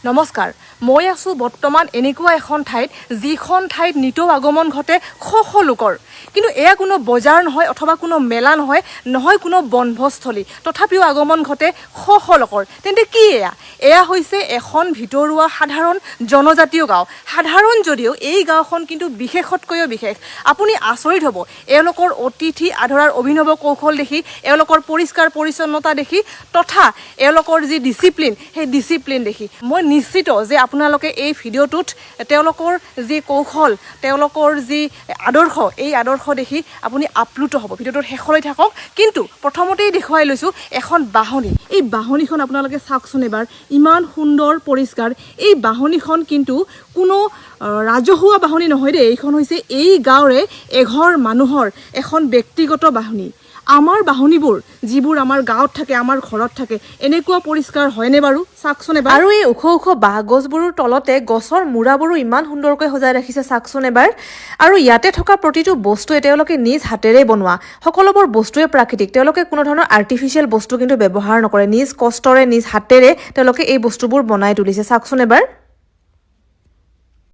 নমস্কাৰ মই আছো বৰ্তমান এনেকুৱা এখন ঠাইত যিখন ঠাইত নিতৌ আগমন ঘটে শ শ লোকৰ কিন্তু এয়া কোনো বজাৰ নহয় অথবা কোনো মেলা নহয় কোনো বনভোজস্থলী তথাপিও আগমন ঘটে শ শ লোকৰ তেন্তে কি এয়া হৈছে এখন ভিতৰুৱা সাধাৰণ জনজাতীয় গাঁও সাধাৰণ যদিও এই গাঁওখন কিন্তু বিশেষতকৈও বিশেষ আপুনি আচৰিত হ'ব এওঁলোকৰ অতিথি আদৰাৰ অভিনৱ কৌশল দেখি এওঁলোকৰ পৰিষ্কাৰ পৰিচ্ছন্নতা দেখি তথা এওঁলোকৰ যি ডিচিপ্লিন সেই ডিচিপ্লিন দেখি মই নিশ্চিত যে আপোনালোকে এই ভিডিঅ'টোত তেওঁলোকৰ যি কৌশল তেওঁলোকৰ যি আদৰ্শ এই আদৰ্শ দেখি আপুনি আপ্লুত হ'ব ভিডিঅ'টোৰ শেষলৈ থাকক কিন্তু প্ৰথমতেই দেখুৱাই লৈছোঁ এখন বাহনী এই বাহনীখন আপোনালোকে চাওকচোন এবাৰ ইমান সুন্দৰ পৰিষ্কাৰ এই বাহনীখন কিন্তু কোনো ৰাজহুৱা বাহনী নহয় দেই এইখন হৈছে এই গাঁৱৰে এঘৰ মানুহৰ এখন ব্যক্তিগত বাহনী আমাৰ বাহনীবোৰ যিবোৰ আমাৰ গাঁৱত থাকে আমাৰ ঘৰত থাকে এনেকুৱা পৰিষ্কাৰ হয়নে বাৰু চাওকচোন এবাৰ আৰু এই ওখ ওখ বাঁহ গছবোৰৰ তলতে গছৰ মূৰাবোৰো ইমান সুন্দৰকৈ সজাই ৰাখিছে চাওকচোন এবাৰ আৰু ইয়াতে থকা প্ৰতিটো বস্তুৱে তেওঁলোকে নিজ হাতেৰে বনোৱা সকলোবোৰ বস্তুৱে প্ৰাকৃতিক তেওঁলোকে কোনো ধৰণৰ আৰ্টিফিচিয়েল বস্তু কিন্তু ব্যৱহাৰ নকৰে নিজ কষ্টৰে নিজ হাতেৰে তেওঁলোকে এই বস্তুবোৰ বনাই তুলিছে চাওকচোন এবাৰ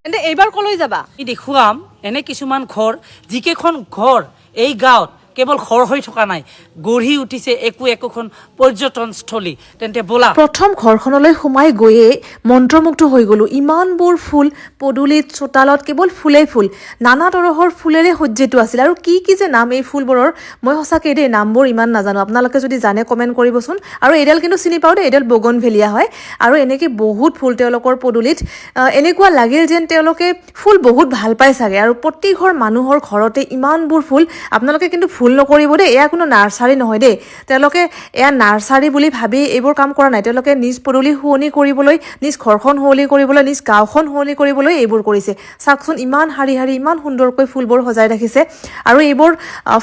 এনে এইবাৰ কলৈ যাবা দেখুৱাম এনে কিছুমান ঘৰ যিকেইখন ঘৰ এই গাঁৱত কেৱল ঘৰ হৈ থকা নাই গঢ়ি উঠিছে একোখন পৰ্যটনস্থলী তেন্তে বলা প্ৰথম ঘৰখনলৈ সোমাই গৈয়ে মন্ত্ৰমুগ্ধ হৈ গলো ইমানবোৰ ফুল পদুলিত চোতালত কেৱল ফুলেই ফুল নানা তৰহৰ ফুলেৰে সজ্জিত আছিল আৰু কি যে নাম এই ফুলবোৰৰ মই সঁচাকৈ দেই নামবোৰ ইমান নাজানো আপোনালোকে যদি জানে কমেণ্ট কৰিবচোন আৰু এইডাল কিন্তু চিনি পাওঁ দেই এইডাল বগনভেলিয়া হয় আৰু এনেকৈ বহুত ফুল তেওঁলোকৰ পদুলিত এনেকুৱা লাগিল যেন তেওঁলোকে ফুল বহুত ভাল পায় চাগে আৰু প্ৰতি ঘৰ মানুহৰ ঘৰতে ইমানবোৰ ফুল আপোনালোকে কিন্তু ভুল নকৰিব দেই এয়া কোনো নাৰ্চাৰী নহয় দেই তেওঁলোকে এয়া নাৰ্চাৰী বুলি ভাবি এইবোৰ কাম কৰা নাই তেওঁলোকে নিজ পদূলি শুৱনি কৰিবলৈ নিজ ঘৰখন শুৱনি কৰিবলৈ নিজ গাঁওখন শুৱনি কৰিবলৈ এইবোৰ কৰিছে চাওকচোন ইমান শাৰী শাৰী ইমান সুন্দৰকৈ ফুলবোৰ সজাই ৰাখিছে আৰু এইবোৰ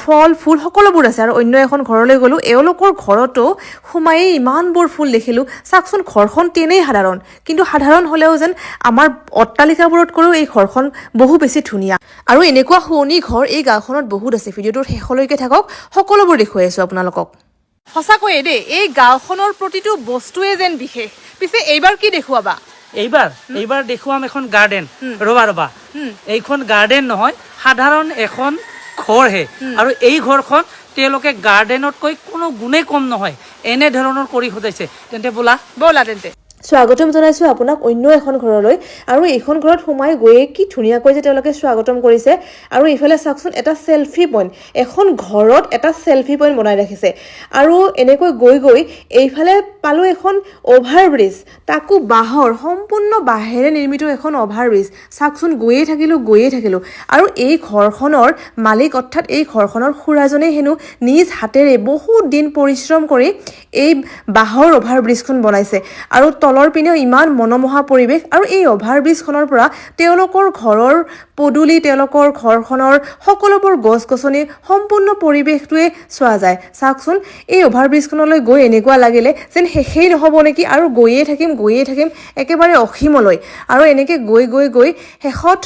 ফল ফুল সকলোবোৰ আছে আৰু অন্য এখন ঘৰলৈ গ'লো এওঁলোকৰ ঘৰতো সোমায়েই ইমানবোৰ ফুল দেখিলোঁ চাওকচোন ঘৰখন তেনেই সাধাৰণ কিন্তু সাধাৰণ হ'লেও যেন আমাৰ অট্টালিকাবোৰতকৈও এই ঘৰখন বহু বেছি ধুনীয়া আৰু এনেকুৱা শুৱনি ঘৰ এই গাঁওখনত বহুত আছে ভিডিঅ'টোৰ শেষলৈকে থাকক সকলোবোৰ দেখুৱাই আছোঁ আপোনালোকক সঁচাকৈয়ে দেই এই গাঁওখনৰ প্ৰতিটো বস্তুৱে যেন বিশেষ পিছে এইবাৰ কি দেখুৱাবা এইবাৰ দেখুৱাম এখন গাৰ্ডেন ৰবা এইখন গাৰ্ডেন নহয় সাধাৰণ এখন ঘৰহে আৰু এই ঘৰখন তেওঁলোকে গাৰ্ডেনতকৈ কোনো গুণেই কম নহয় এনে ধৰণৰ কৰি সজাইছে তেন্তে বলা তেন্তে স্বাগতম জনাইছোঁ আপোনাক অন্য এখন ঘৰলৈ আৰু এইখন ঘৰত সোমাই গৈয়ে কি ধুনীয়াকৈ যে তেওঁলোকে স্বাগতম কৰিছে আৰু ইফালে চাওকচোন এটা চেলফি পইণ্ট এখন ঘৰত এটা চেলফি পইণ্ট বনাই ৰাখিছে আৰু এনেকৈ গৈ এইফালে পালোঁ এখন অভাৰব্ৰিজ তাকো বাঁহৰ সম্পূৰ্ণ বাঁহেৰে নিৰ্মিত এখন অভাৰব্ৰিজ চাওকচোন গৈয়ে থাকিলোঁ আৰু এই ঘৰখনৰ মালিক অৰ্থাৎ এই ঘৰখনৰ খুৰাজনে হেনো নিজ হাতেৰে বহুত দিন পৰিশ্ৰম কৰি এই বাঁহৰ অভাৰব্ৰিজখন বনাইছে আৰু তলৰ পিনেও ইমান মনোমোহা পৰিৱেশ আৰু এই অভাৰব্ৰিজখনৰ পৰা তেওঁলোকৰ ঘৰৰ পদূলি তেওঁলোকৰ ঘৰখনৰ সকলোবোৰ গছ গছনি সম্পূৰ্ণ পৰিৱেশটোৱে চোৱা যায় চাওকচোন এই অভাৰব্ৰিজখনলৈ গৈ এনেকুৱা লাগিলে যেন শেষেই নহ'ব নেকি আৰু গৈয়ে থাকিম একেবাৰে অসীমলৈ আৰু এনেকৈ গৈ শেষত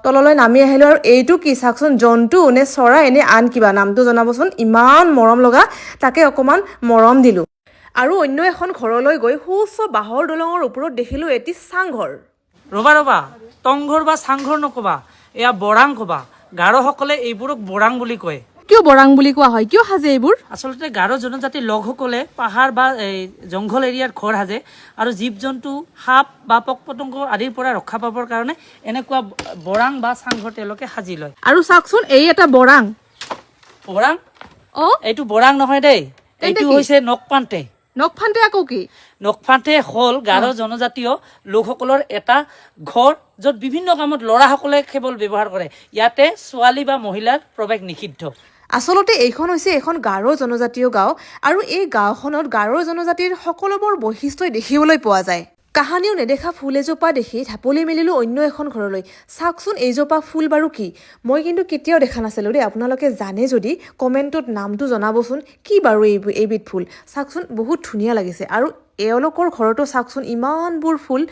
তললৈ নামি আহিলোঁ আৰু এইটো কি চাওকচোন জন্তু নে চৰাই নে আন কিবা নামটো জনাবচোন ইমান মৰম লগা তাকে অকণমান মৰম দিলোঁ আৰু অন্য এখন ঘৰলৈ গৈ সুউচ্চ বাঁহৰ দলঙৰ ওপৰত দেখিলোঁ এটি চাংঘৰ ৰবা টংঘৰ বা চাংঘৰ নকবা এয়া বৰাং কবা গাৰোসকলে এইবোৰক বৰাং বুলি কয় কিয় বৰাং বুলি কোৱা হয় কিয় সাজে এইবোৰ আচলতে গাৰো জনজাতিৰ লোকসকলে পাহাৰ বা জংঘল এৰিয়াত ঘৰ সাজে আৰু জীৱ জন্তু সাপ বা পোক পতংগ আদিৰ পৰা ৰক্ষা পাবৰ কাৰণে এনেকুৱা বৰাং বা চাংঘৰ তেওঁলোকে সাজি লয় আৰু চাওকচোন এই এটা বৰাং এইটো বৰাং নহয় দেই এইটো হৈছে নখফান্তে আকৌ কি নখফান্তে হ'ল গাৰো জনজাতীয় লোকসকলৰ এটা ঘৰ য'ত বিভিন্ন কামত ল'ৰাসকলে কেৱল ব্যৱহাৰ কৰে ইয়াতে ছোৱালী বা মহিলাৰ প্ৰৱেশ নিষিদ্ধ আচলতে এইখন হৈছে এখন গাৰো জনজাতীয় গাঁও আৰু এই গাঁওখনত গাৰো জনজাতিৰ সকলোবোৰ বৈশিষ্ট্যই দেখিবলৈ পোৱা যায় কাহানিও নেদেখা ফুল এজোপা দেখি ঢাপলি মেলিলোঁ অন্য এখন ঘৰলৈ চাওকচোন এইজোপা ফুল বাৰু কি মই কিন্তু কেতিয়াও দেখা নাছিলোঁ দেই আপোনালোকে জানে যদি কমেণ্টত নামটো জনাবচোন কি বাৰু এইবিধ ফুল চাওকচোন বহুত ধুনীয়া লাগিছে আৰু এওঁলোকৰ ঘৰতো চাওকচোন ইমানবোৰ ফুল,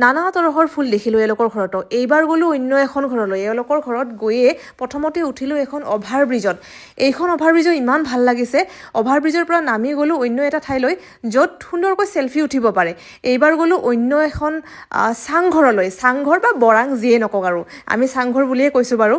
নানা তৰহৰ ফুল দেখিলোঁ এওঁলোকৰ ঘৰতো। এইবাৰ গ'লোঁ অন্য এখন ঘৰলৈ। এওঁলোকৰ ঘৰত গৈয়ে প্ৰথমতে উঠিলোঁ এখন অভাৰব্ৰিজত। এইখন অভাৰব্ৰিজো ইমান ভাল লাগিছে। অভাৰব্ৰিজৰ পৰা নামি গ'লোঁ অন্য এটা ঠাইলৈ য'ত সুন্দৰকৈ চেলফি উঠিব পাৰে। এইবাৰ গ'লোঁ অন্য এখন চাংঘৰলৈ, চাংঘৰ বা বৰাং যিয়ে নকওক আৰু, আমি চাংঘৰ বুলিয়ে কৈছোঁ বাৰু।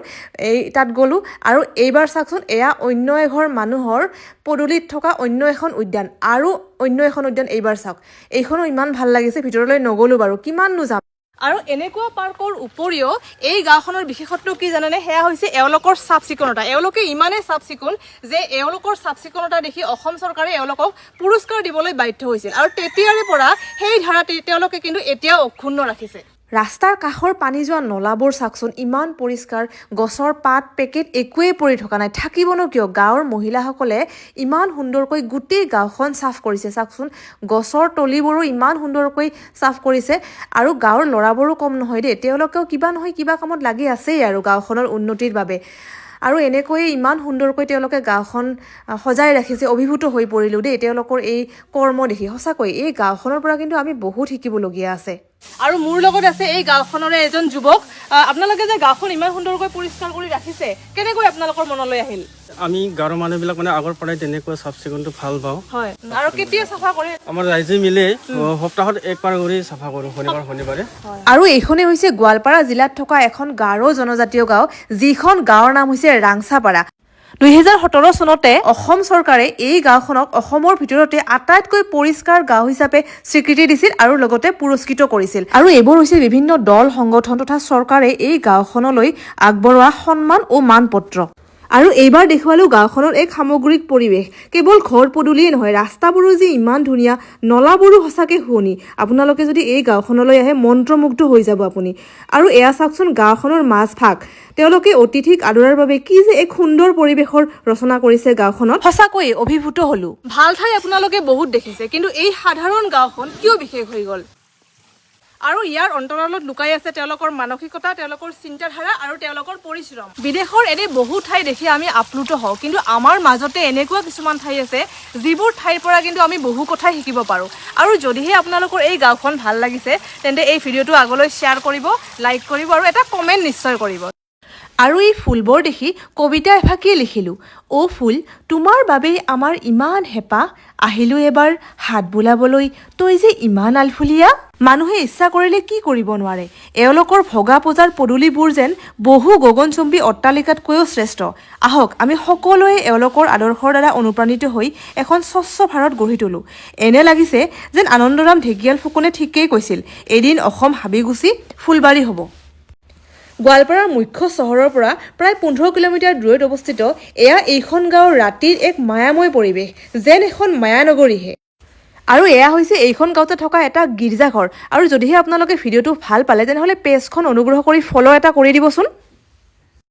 তাত গ'লোঁ আৰু এইবাৰ চাওকচোন এয়া অন্য এঘৰ মানুহৰ পদূলিত থকা অন্য এখন উদ্যান, আৰু অন্য এখন উদ্যান এইবাৰ চাওক। এইখনো ইমান ভাল লাগিছে, ভিতৰলৈ নগ'লোঁ বাৰু, কিমাননো যাম। আৰু এনেকুৱা পাৰ্কৰ উপৰিও এই গাঁওখনৰ বিশেষত্ব কি জানেনে? সেয়া হৈছে এওঁলোকৰ চাফ চিকুণতা। এওঁলোকে ইমানেই চাফ চিকুণ যে এওঁলোকৰ চাফ চিকুণতা দেখি অসম চৰকাৰে এওঁলোকক পুৰস্কাৰ দিবলৈ বাধ্য হৈছিল, আৰু তেতিয়াৰে পৰা সেই ধাৰা তেওঁলোকে কিন্তু এতিয়াও অক্ষুণ্ণ ৰাখিছে। ৰাস্তাৰ কাষৰ পানী যোৱা নলাবোৰ চাওকচোন ইমান পৰিষ্কাৰ, গছৰ পাত পেকেট একোৱেই পৰি থকা নাই। থাকিবনো কিয়? গাঁৱৰ মহিলাসকলে ইমান সুন্দৰকৈ গোটেই গাঁওখন চাফ কৰিছে চাওকচোন। গছৰ তলিবোৰো ইমান সুন্দৰকৈ চাফ কৰিছে, আৰু গাঁৱৰ ল'ৰাবোৰো কম নহয় দেই, তেওঁলোকেও কিবা নহয় কিবা কামত লাগি আছেই আৰু গাঁওখনৰ উন্নতিৰ বাবে। আৰু এনেকৈয়ে ইমান সুন্দৰকৈ তেওঁলোকে গাঁওখন সজাই ৰাখিছে। অভিভূত হৈ পৰিলোঁ দেই তেওঁলোকৰ এই কৰ্ম দেখি। সঁচাকৈ এই গাঁওখনৰ পৰা কিন্তু আমি বহুত শিকিবলগীয়া আছে। আৰু মোৰ লগত আছে এই গাঁওখনৰে এজন যুৱক। আপোনালোকে যে গাঁওখন ইমান সুন্দৰকৈ পৰিষ্কাৰ কৰি ৰাখিছে, কেনেকৈ আপোনালোকৰ মনলৈ আহিল? আমি গাঁৱৰ মানুহবিলাক মানে আগৰ পৰাই তেনেকুৱা চাফ চিকুণটো ভাল পাওঁ। হয়, আৰু কেতিয়া চাফা কৰে? আমাৰ ৰাইজে মিলি সপ্তাহত একবাৰ কৰি চাফা কৰোঁ, শনিবাৰে। আৰু এইখনেই হৈছে গোৱালপাৰা জিলাত থকা এখন গাৰো জনজাতীয় গাঁও, যিখন গাঁৱৰ নাম হৈছে ৰাংচাপাৰা। 2017 চনতে অসম চৰকাৰে এই গাঁওখনক অসমৰ ভিতৰতে আটাইতকৈ পৰিষ্কাৰ গাঁও হিচাপে স্বীকৃতি দিছিল আৰু লগতে পুৰস্কৃত কৰিছিল। আৰু এইবোৰ হৈছে বিভিন্ন দল, সংগঠন তথা চৰকাৰে এই গাঁওখনলৈ আগবঢ়োৱা সন্মান ও মানপত্ৰ। আৰু এইবাৰ দেখুৱালোঁ গাঁওখনৰ এক সামগ্ৰিক পৰিৱেশ। কেৱল ঘৰ পদূলিয়েই নহয়, ৰাস্তাবোৰো যে ইমান ধুনীয়া, নলাবোৰো সঁচাকৈ শুৱনি। আপোনালোকে যদি এই গাঁওখনলৈ আহে মন্ত্ৰমুগ্ধ হৈ যাব আপুনি। আৰু এয়া চাওকচোন গাঁওখনৰ মাজভাগ, তেওঁলোকে অতিথিক আদৰাৰ বাবে কি যে এক সুন্দৰ পৰিৱেশৰ ৰচনা কৰিছে গাঁওখনত, সঁচাকৈয়ে অভিভূত হ'লোঁ। ভাল ঠাই আপোনালোকে বহুত দেখিছে, কিন্তু এই সাধাৰণ গাঁওখন কিয় বিশেষ হৈ গ'ল? আৰু ইয়াৰ অন্তৰালত লুকাই আছে তেওঁলোকৰ মানসিকতা, তেওঁলোকৰ চিন্তাধাৰা আৰু তেওঁলোকৰ পৰিশ্ৰম। বিদেশৰ এনে বহু ঠাই দেখি আমি আপ্লুত হওঁ, কিন্তু আমাৰ মাজতে এনেকুৱা কিছুমান ঠাই আছে যিবোৰ ঠাইৰ পৰা কিন্তু আমি বহু কথাই শিকিব পাৰোঁ। আৰু যদিহে আপোনালোকৰ এই গাঁওখন ভাল লাগিছে, তেন্তে এই ভিডিঅ'টো আগলৈ শ্বেয়াৰ কৰিব, লাইক কৰিব আৰু এটা কমেণ্ট নিশ্চয় কৰিব। আৰু এই ফুলবোৰ দেখি কবিতা এফাঁকিয়ে লিখিলোঁ। অ' ফুল, তোমাৰ বাবেই আমাৰ ইমান হেঁপাহ, আহিলোঁ এবাৰ হাত বোলাবলৈ, তই যে ইমান আলফুলীয়া। মানুহে ইচ্ছা কৰিলে কি কৰিব নোৱাৰে। এওঁলোকৰ ভগা পজাৰ পদূলিবোৰ যেন বহু গগনচুম্বী অট্টালিকাতকৈও শ্ৰেষ্ঠ। আহক আমি সকলোৱে এওঁলোকৰ আদৰ্শৰ দ্বাৰা অনুপ্ৰাণিত হৈ এখন স্বচ্ছ ভাৰত গঢ়ি তোলোঁ। এনে লাগিছে যেন আনন্দৰাম ঢেকীয়াল ফুকনে ঠিকেই কৈছিল, এদিন অসম হাবিগুচি ফুলবাৰী হ'ব। গোৱালপাৰাৰ মুখ্য চহৰৰ পৰা প্ৰায় 15 কিলোমিটাৰ দূৰৈত অৱস্থিত এয়া এইখন গাঁৱৰ ৰাতিৰ এক মায়াময় পৰিৱেশ, যেন এখন মায়ানগৰীহে। আৰু এয়া হৈছে এইখন গাঁৱতে থকা এটা গীৰ্জাঘৰ। আৰু যদিহে আপোনালোকে ভিডিঅ'টো ভাল পালে, তেনেহ'লে পেজখন অনুগ্ৰহ কৰি ফ'ল' এটা কৰি দিবচোন।